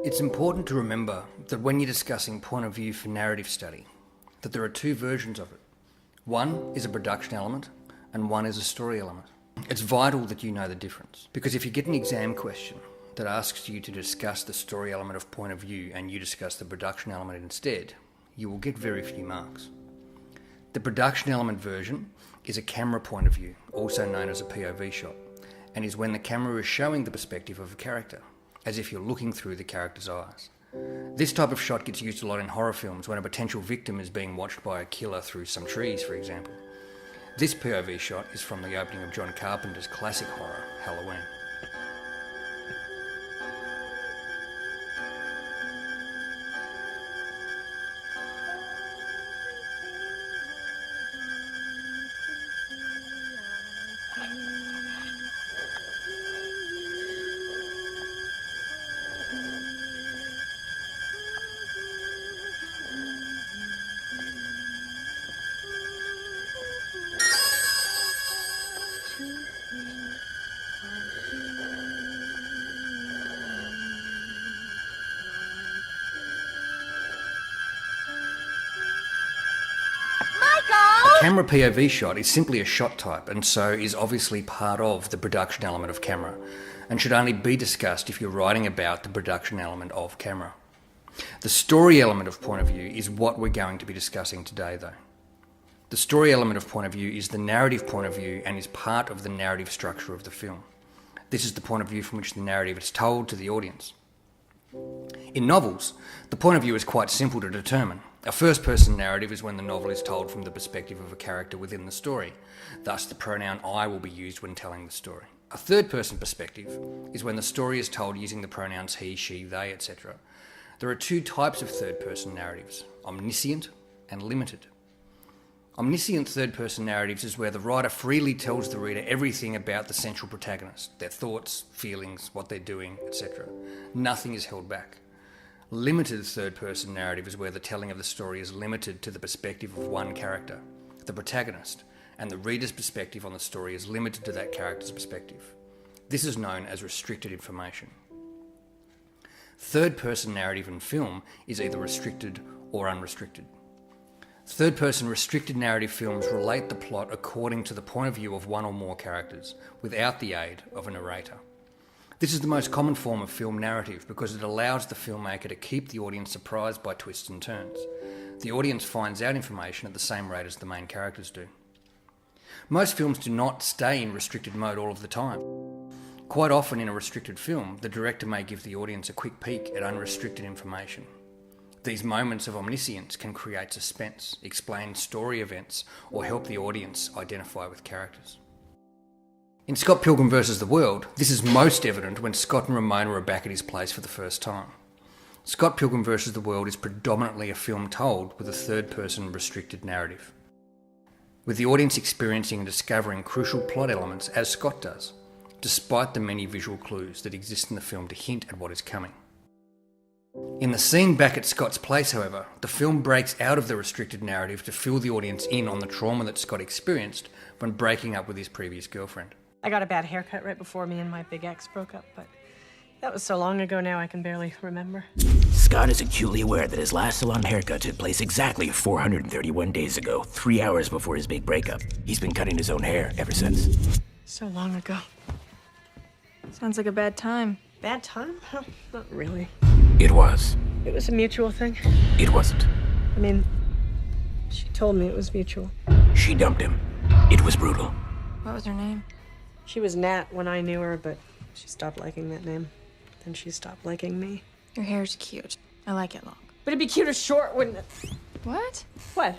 It's important to remember that when you're discussing point of view for narrative study, that there are two versions of it. One is a production element and one is a story element. It's vital that you know the difference, because if you get an exam question that asks you to discuss the story element of point of view and you discuss the production element instead, you will get very few marks. The production element version is a camera point of view, also known as a POV shot, and is when the camera is showing the perspective of a character, as if you're looking through the character's eyes. This type of shot gets used a lot in horror films when a potential victim is being watched by a killer through some trees, for example. This POV shot is from the opening of John Carpenter's classic horror, Halloween. A camera POV shot is simply a shot type and so is obviously part of the production element of camera and should only be discussed if you're writing about the production element of camera. The story element of point of view is what we're going to be discussing today though. The story element of point of view is the narrative point of view and is part of the narrative structure of the film. This is the point of view from which the narrative is told to the audience. In novels, the point of view is quite simple to determine. A first-person narrative is when the novel is told from the perspective of a character within the story. Thus, the pronoun I will be used when telling the story. A third-person perspective is when the story is told using the pronouns he, she, they, etc. There are two types of third-person narratives, omniscient and limited. Omniscient third-person narratives is where the writer freely tells the reader everything about the central protagonist, their thoughts, feelings, what they're doing, etc. Nothing is held back. Limited third-person narrative is where the telling of the story is limited to the perspective of one character, the protagonist, and the reader's perspective on the story is limited to that character's perspective. This is known as restricted information. Third-person narrative in film is either restricted or unrestricted. Third-person restricted narrative films relate the plot according to the point of view of one or more characters, without the aid of a narrator. This is the most common form of film narrative because it allows the filmmaker to keep the audience surprised by twists and turns. The audience finds out information at the same rate as the main characters do. Most films do not stay in restricted mode all of the time. Quite often in a restricted film, the director may give the audience a quick peek at unrestricted information. These moments of omniscience can create suspense, explain story events, or help the audience identify with characters. In Scott Pilgrim vs. the World, this is most evident when Scott and Ramona are back at his place for the first time. Scott Pilgrim vs. the World is predominantly a film told with a third-person restricted narrative, with the audience experiencing and discovering crucial plot elements as Scott does, despite the many visual clues that exist in the film to hint at what is coming. In the scene back at Scott's place, however, the film breaks out of the restricted narrative to fill the audience in on the trauma that Scott experienced when breaking up with his previous girlfriend. I got a bad haircut right before me and my big ex broke up, but that was so long ago now I can barely remember. Scott is acutely aware that his last salon haircut took place exactly 431 days ago, 3 hours before his big breakup. He's been cutting his own hair ever since. So long ago. Sounds like a bad time. Bad time? Not really. It was. It was a mutual thing. It wasn't. I mean, she told me it was mutual. She dumped him. It was brutal. What was her name? She was Nat when I knew her, but she stopped liking that name. Then she stopped liking me. Your hair's cute. I like it long. But it'd be cuter short, wouldn't it? What? What?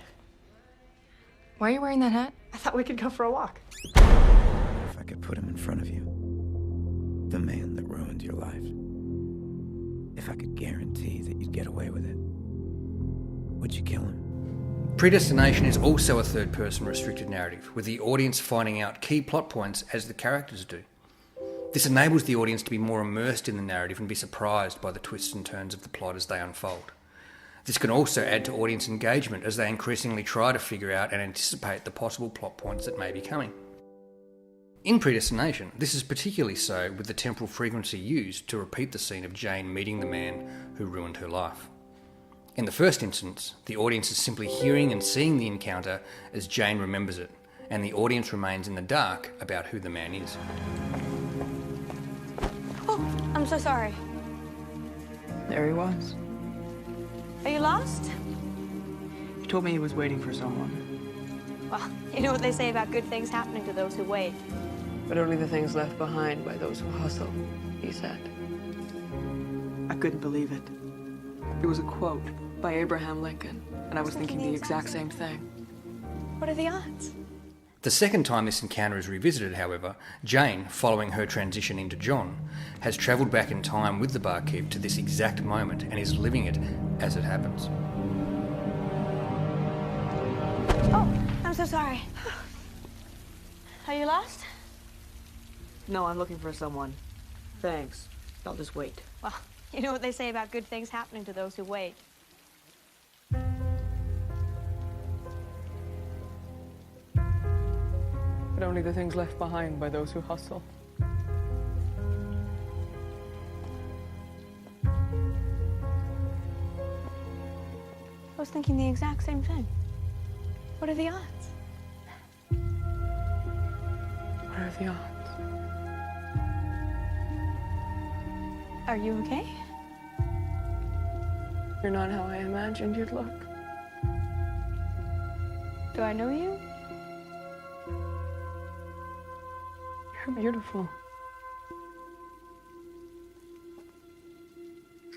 Why are you wearing that hat? I thought we could go for a walk. If I could put him in front of you, the man that ruined your life, if I could guarantee that you'd get away with it, would you kill him? Predestination is also a third-person restricted narrative, with the audience finding out key plot points as the characters do. This enables the audience to be more immersed in the narrative and be surprised by the twists and turns of the plot as they unfold. This can also add to audience engagement as they increasingly try to figure out and anticipate the possible plot points that may be coming. In Predestination, this is particularly so with the temporal frequency used to repeat the scene of Jane meeting the man who ruined her life. In the first instance, the audience is simply hearing and seeing the encounter as Jane remembers it, and the audience remains in the dark about who the man is. Oh, I'm so sorry. There he was. Are you lost? He told me he was waiting for someone. Well, you know what they say about good things happening to those who wait. But only the things left behind by those who hustle, he said. I couldn't believe it. It was a quote by Abraham Lincoln, and I was thinking the exact same thing. What are the odds? The second time this encounter is revisited, however, Jane, following her transition into John, has travelled back in time with the barkeep to this exact moment and is living it as it happens. Oh, I'm so sorry. Are you lost? No, I'm looking for someone. Thanks. I'll just wait. Well, you know what they say about good things happening to those who wait. But only the things left behind by those who hustle. I was thinking the exact same thing. What are the odds? What are the odds? Are you okay? You're not how I imagined you'd look. Do I know you? You're beautiful.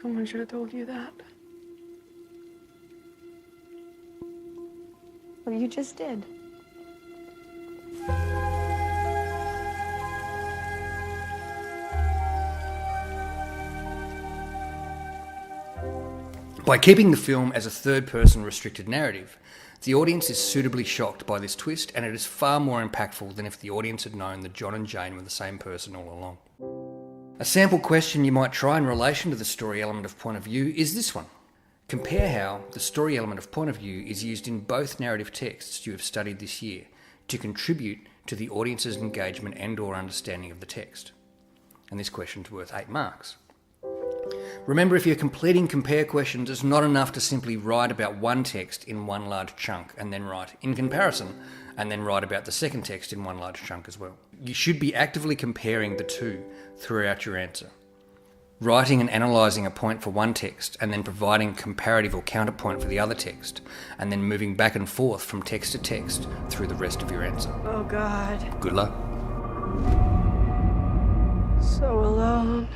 Someone should have told you that. Well, you just did. By keeping the film as a third-person restricted narrative, the audience is suitably shocked by this twist, and it is far more impactful than if the audience had known that John and Jane were the same person all along. A sample question you might try in relation to the story element of point of view is this one. Compare how the story element of point of view is used in both narrative texts you have studied this year to contribute to the audience's engagement and/or understanding of the text. And this question's worth 8 marks. Remember, if you're completing compare questions, it's not enough to simply write about one text in one large chunk and then write in comparison and then write about the second text in one large chunk as well. You should be actively comparing the two throughout your answer. Writing and analysing a point for one text and then providing comparative or counterpoint for the other text and then moving back and forth from text to text through the rest of your answer. Oh, God. Good luck. So alone.